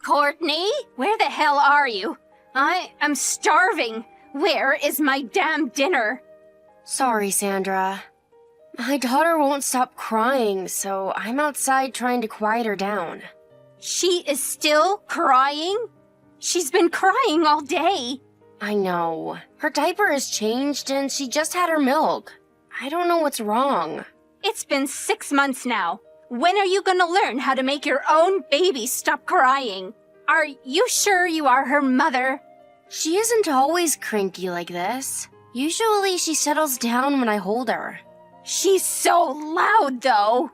Courtney, where the hell are you? I am starving. Where is my damn dinner? Sorry, Sandra. My daughter won't stop crying, so I'm outside trying to quiet her down. She is still crying? She's been crying all day. I know. Her diaper has changed and she just had her milk. I don't know what's wrong. It's been 6 months now. When are you gonna learn how to make your own baby stop crying? Are you sure you are her mother? She isn't always cranky like this. Usually she settles down when I hold her. She's so loud, though.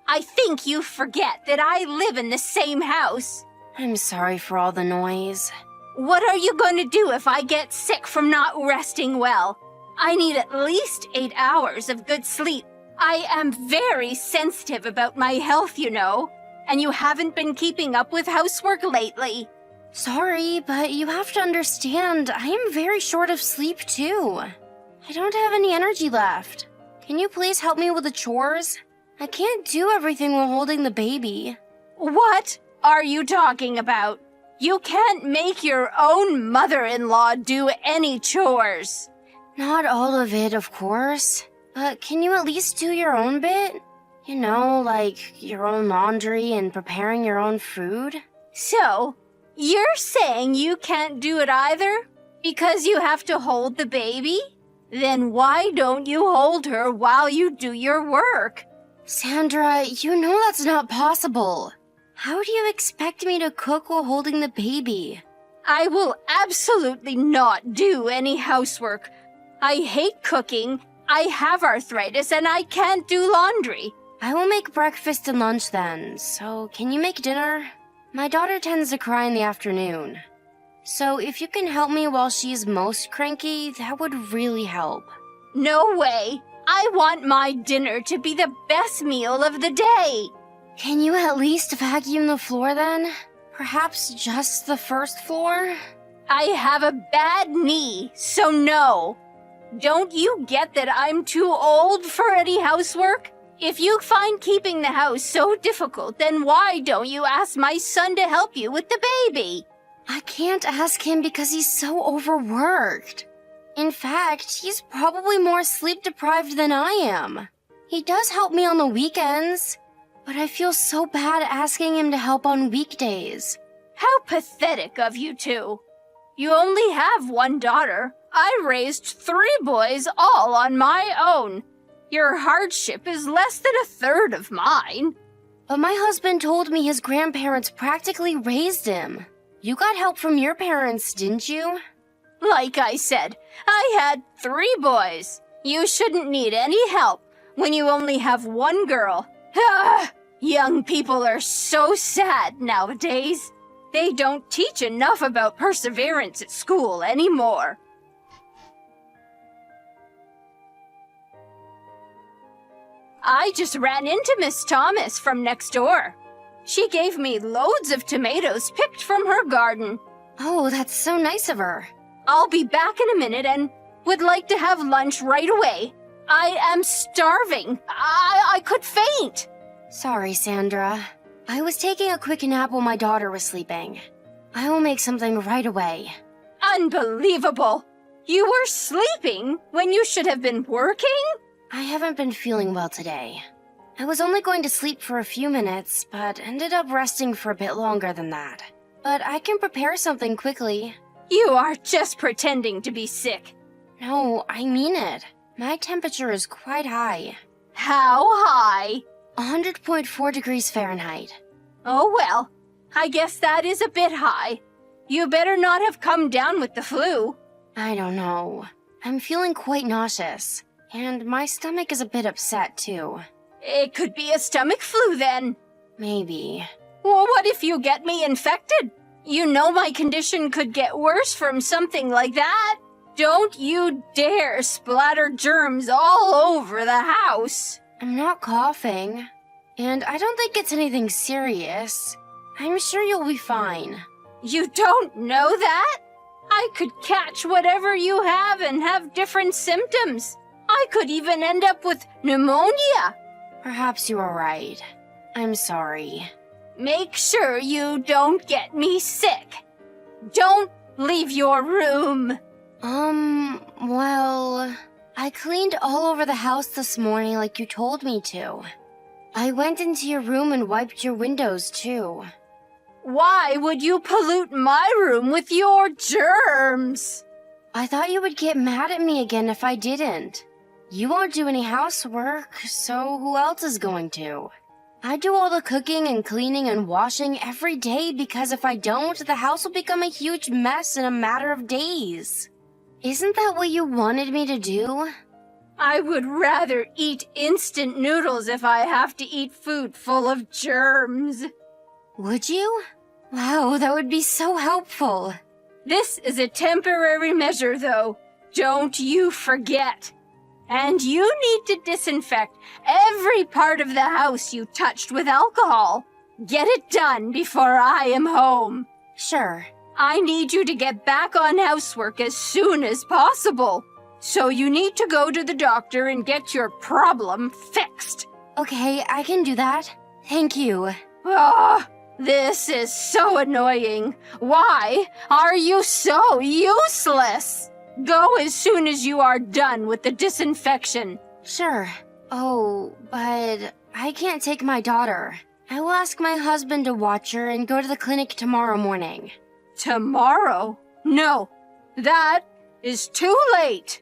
I think you forget that I live in the same house. I'm sorry for all the noise. What are you going to do if I get sick from not resting well? I need at least 8 hours of good sleep. I am very sensitive about my health, you know, and you haven't been keeping up with housework lately. Sorry, but you have to understand, I am very short of sleep too. I don't have any energy left. Can you please help me with the chores? I can't do everything while holding the baby. What are you talking about? You can't make your own mother-in-law do any chores. Not all of it, of course. But can you at least do your own bit? You know, like your own laundry and preparing your own food? So, you're saying you can't do it either? Because you have to hold the baby? Then why don't you hold her while you do your work? Sandra, you know that's not possible. How do you expect me to cook while holding the baby? I will absolutely not do any housework. I hate cooking, I have arthritis, and I can't do laundry. I will make breakfast and lunch then, so can you make dinner? My daughter tends to cry in the afternoon. So if you can help me while she's most cranky, that would really help. No way. I want my dinner to be the best meal of the day. Can you at least vacuum the floor then? Perhaps just the first floor? I have a bad knee, so no. Don't you get that I'm too old for any housework? If you find keeping the house so difficult, then why don't you ask my son to help you with the baby? I can't ask him because he's so overworked. In fact, he's probably more sleep-deprived than I am. He does help me on the weekends, but I feel so bad asking him to help on weekdays. How pathetic of you two. You only have one daughter. I raised 3 boys all on my own. Your hardship is less than a third of mine. But my husband told me his grandparents practically raised him. You got help from your parents, didn't you? Like I said, I had 3 boys. You shouldn't need any help when you only have one girl. Young people are so sad nowadays. They don't teach enough about perseverance at school anymore. I just ran into Miss Thomas from next door. She gave me loads of tomatoes picked from her garden. Oh, that's so nice of her. I'll be back in a minute and would like to have lunch right away. I am starving. I could faint. Sorry, Sandra. I was taking a quick nap while my daughter was sleeping. I will make something right away. Unbelievable. You were sleeping when you should have been working? I haven't been feeling well today. I was only going to sleep for a few minutes, but ended up resting for a bit longer than that. But I can prepare something quickly. You are just pretending to be sick. No, I mean it. My temperature is quite high. How high? 100.4 degrees Fahrenheit. Oh well, I guess that is a bit high. You better not have come down with the flu. I don't know. I'm feeling quite nauseous, and my stomach is a bit upset too. It could be a stomach flu then. Maybe. Well, what if you get me infected? You know my condition could get worse from something like that. Don't you dare splatter germs all over the house. I'm not coughing, and I don't think it's anything serious. I'm sure you'll be fine. You don't know that? I could catch whatever you have and have different symptoms. I could even end up with pneumonia. Perhaps you are right. I'm sorry. Make sure you don't get me sick. Don't leave your room. Well, I cleaned all over the house this morning like you told me to. I went into your room and wiped your windows too. Why would you pollute my room with your germs? I thought you would get mad at me again if I didn't. You won't do any housework, so who else is going to? I do all the cooking and cleaning and washing every day because if I don't, the house will become a huge mess in a matter of days. Isn't that what you wanted me to do? I would rather eat instant noodles if I have to eat food full of germs. Would you? Wow, that would be so helpful. This is a temporary measure, though. Don't you forget. And you need to disinfect every part of the house you touched with alcohol. Get it done before I am home. Sure. I need you to get back on housework as soon as possible. So you need to go to the doctor and get your problem fixed. Okay, I can do that. Thank you. Ah, this is so annoying. Why are you so useless? Go as soon as you are done with the disinfection. Sure. Oh, but I can't take my daughter. I will ask my husband to watch her and go to the clinic tomorrow morning. Tomorrow? No, that is too late.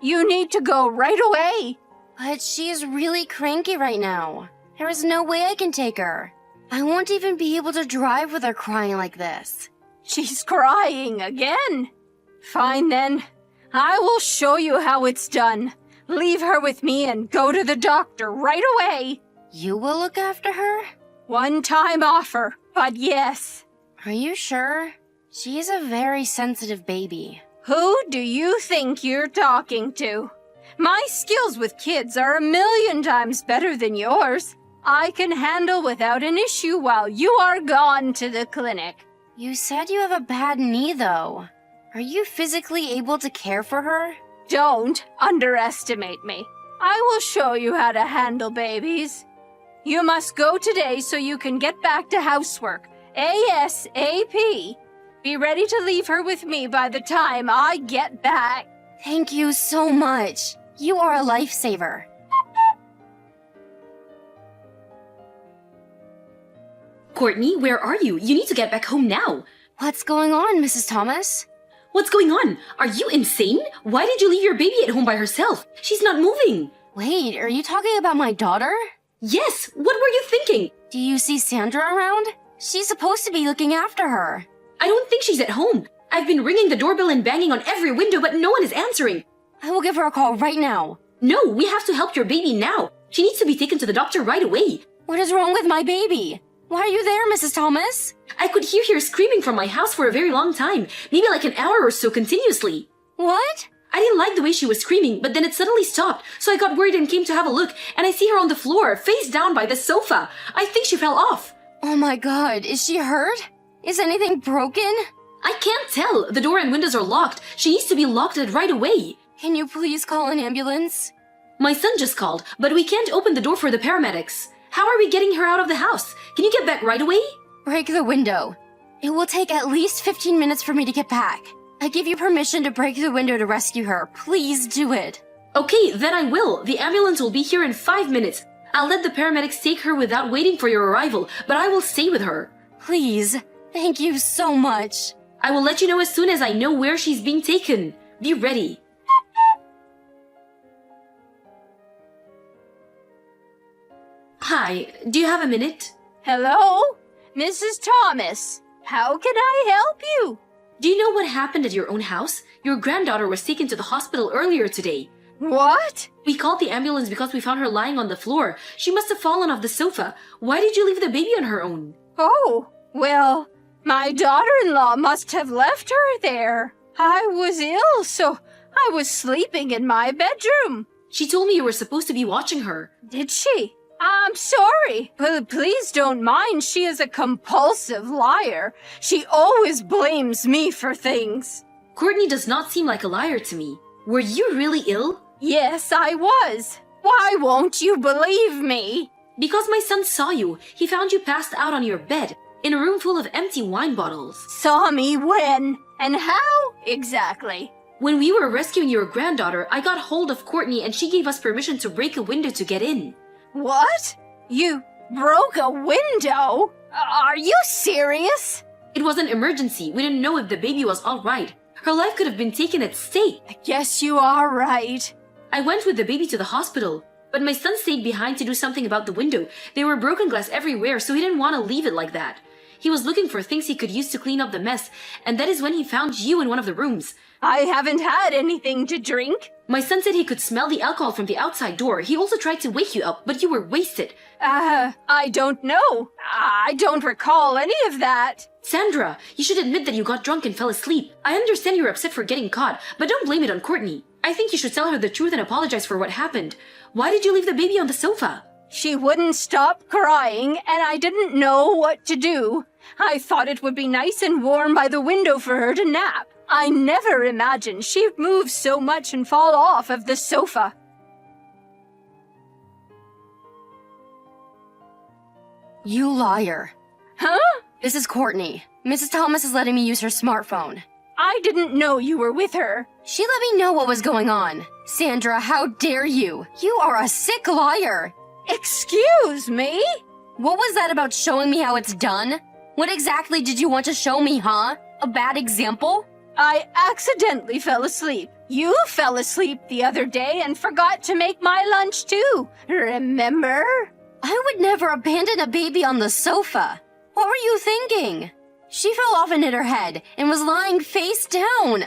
You need to go right away. But she is really cranky right now. There is no way I can take her. I won't even be able to drive with her crying like this. She's crying again. Fine then. I will show you how it's done. Leave her with me and go to the doctor right away. You will look after her? One-time offer, but yes. Are you sure? She is a very sensitive baby. Who do you think you're talking to? My skills with kids are 1,000,000 times better than yours. I can handle without an issue while you are gone to the clinic. You said you have a bad knee, though. Are you physically able to care for her? Don't underestimate me. I will show you how to handle babies. You must go today so you can get back to housework. ASAP. Be ready to leave her with me by the time I get back. Thank you so much. You are a lifesaver. Courtney, where are you? You need to get back home now. What's going on, Mrs. Thomas? What's going on? Are you insane? Why did you leave your baby at home by herself? She's not moving. Wait, are you talking about my daughter? Yes, what were you thinking? Do you see Sandra around? She's supposed to be looking after her. I don't think she's at home. I've been ringing the doorbell and banging on every window, but no one is answering. I will give her a call right now. No, we have to help your baby now. She needs to be taken to the doctor right away. What is wrong with my baby? Why are you there, Mrs. Thomas? I could hear her screaming from my house for a very long time, maybe like an hour or so continuously. What? I didn't like the way she was screaming, but then it suddenly stopped, so I got worried and came to have a look, and I see her on the floor, face down by the sofa. I think she fell off. Oh my god, is she hurt? Is anything broken? I can't tell. The door and windows are locked. She needs to be locked right away. Can you please call an ambulance? My son just called, but we can't open the door for the paramedics. How are we getting her out of the house? Can you get back right away? Break the window. It will take at least 15 minutes for me to get back. I give you permission to break the window to rescue her. Please do it. Okay, then I will. The ambulance will be here in 5 minutes. I'll let the paramedics take her without waiting for your arrival, but I will stay with her. Please. Thank you so much. I will let you know as soon as I know where she's being taken. Be ready. Hi, do you have a minute? Hello? Mrs. Thomas, how can I help you? Do you know what happened at your own house? Your granddaughter was taken to the hospital earlier today. What? We called the ambulance because we found her lying on the floor. She must have fallen off the sofa. Why did you leave the baby on her own? Oh, well, my daughter-in-law must have left her there. I was ill, so I was sleeping in my bedroom. She told me you were supposed to be watching her. Did she? I'm sorry, but please don't mind. She is a compulsive liar. She always blames me for things. Courtney does not seem like a liar to me. Were you really ill? Yes, I was. Why won't you believe me? Because my son saw you. He found you passed out on your bed, in a room full of empty wine bottles. Saw me when? And how? Exactly. When we were rescuing your granddaughter, I got hold of Courtney and she gave us permission to break a window to get in. What? You broke a window? Are you serious? It was an emergency. We didn't know if the baby was all right. Her life could have been taken at stake. I guess you are right. I went with the baby to the hospital, but my son stayed behind to do something about the window. There were broken glass everywhere, so he didn't want to leave it like that. He was looking for things he could use to clean up the mess, and that is when he found you in one of the rooms. I haven't had anything to drink. My son said he could smell the alcohol from the outside door. He also tried to wake you up, but you were wasted. I don't know. I don't recall any of that. Sandra, you should admit that you got drunk and fell asleep. I understand you're upset for getting caught, but don't blame it on Courtney. I think you should tell her the truth and apologize for what happened. Why did you leave the baby on the sofa? She wouldn't stop crying, and I didn't know what to do. I thought it would be nice and warm by the window for her to nap. I never imagined she'd move so much and fall off of the sofa. You liar. Huh? This is Courtney. Mrs. Thomas is letting me use her smartphone. I didn't know you were with her. She let me know what was going on. Sandra, how dare you? You are a sick liar. Excuse me? What was that about showing me how it's done? What exactly did you want to show me, huh? A bad example? I accidentally fell asleep. You fell asleep the other day and forgot to make my lunch too. Remember? I would never abandon a baby on the sofa. What were you thinking? She fell off and hit her head and was lying face down.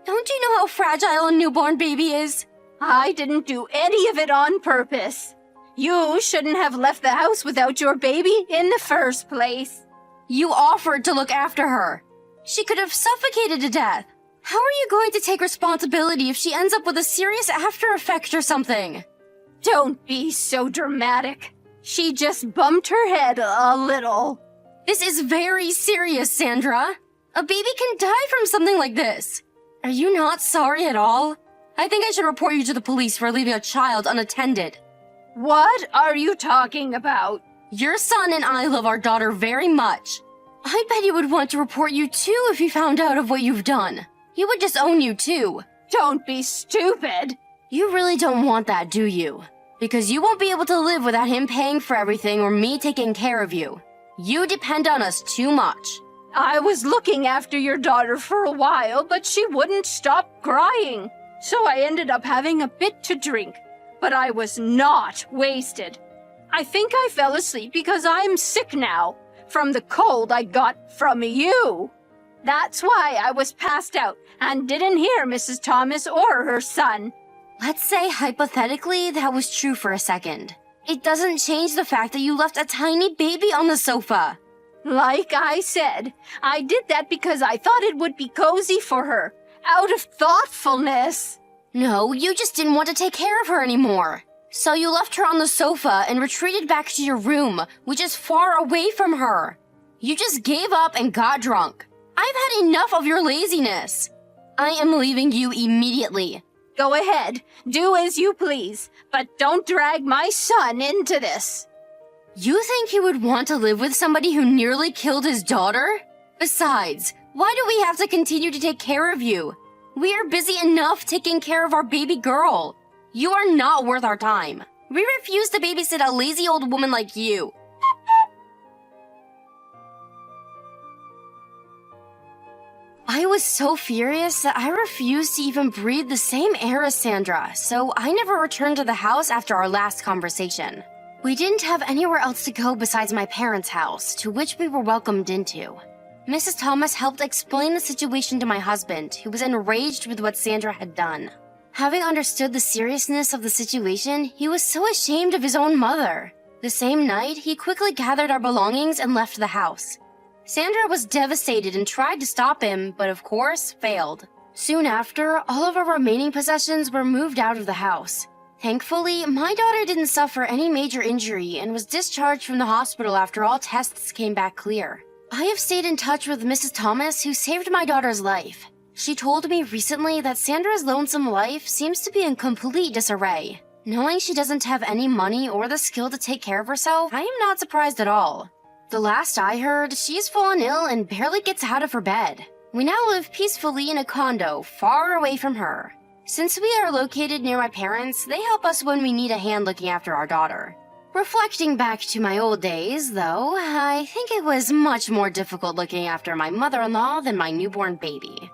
Don't you know how fragile a newborn baby is? I didn't do any of it on purpose. You shouldn't have left the house without your baby in the first place. You offered to look after her. She could have suffocated to death. How are you going to take responsibility if she ends up with a serious after effect or something? Don't be so dramatic. She just bumped her head a little. This is very serious, Sandra. A baby can die from something like this. Are you not sorry at all? I think I should report you to the police for leaving a child unattended. What are you talking about? Your son and I love our daughter very much. I bet he would want to report you too if he found out of what you've done. He would disown you too. Don't be stupid. You really don't want that, do you? Because you won't be able to live without him paying for everything or me taking care of you. You depend on us too much. I was looking after your daughter for a while, but she wouldn't stop crying. So I ended up having a bit to drink. But I was not wasted. I think I fell asleep because I'm sick now, from the cold I got from you. That's why I was passed out and didn't hear Mrs. Thomas or her son. Let's say hypothetically that was true for a second. It doesn't change the fact that you left a tiny baby on the sofa. Like I said, I did that because I thought it would be cozy for her, out of thoughtfulness. No, you just didn't want to take care of her anymore. So you left her on the sofa and retreated back to your room, which is far away from her. You just gave up and got drunk. I've had enough of your laziness. I am leaving you immediately. Go ahead, do as you please, but don't drag my son into this. You think you would want to live with somebody who nearly killed his daughter? Besides, why do we have to continue to take care of you? We are busy enough taking care of our baby girl. You are not worth our time. We refuse to babysit a lazy old woman like you. I was so furious that I refused to even breathe the same air as Sandra, so I never returned to the house after our last conversation. We didn't have anywhere else to go besides my parents' house, to which we were welcomed into. Mrs. Thomas helped explain the situation to my husband, who was enraged with what Sandra had done. Having understood the seriousness of the situation, he was so ashamed of his own mother. The same night, he quickly gathered our belongings and left the house. Sandra was devastated and tried to stop him, but of course, failed. Soon after, all of our remaining possessions were moved out of the house. Thankfully, my daughter didn't suffer any major injury and was discharged from the hospital after all tests came back clear. I have stayed in touch with Mrs. Thomas, who saved my daughter's life. She told me recently that Sandra's lonesome life seems to be in complete disarray. Knowing she doesn't have any money or the skill to take care of herself, I am not surprised at all. The last I heard, she's fallen ill and barely gets out of her bed. We now live peacefully in a condo, far away from her. Since we are located near my parents, they help us when we need a hand looking after our daughter. Reflecting back to my old days, though, I think it was much more difficult looking after my mother-in-law than my newborn baby.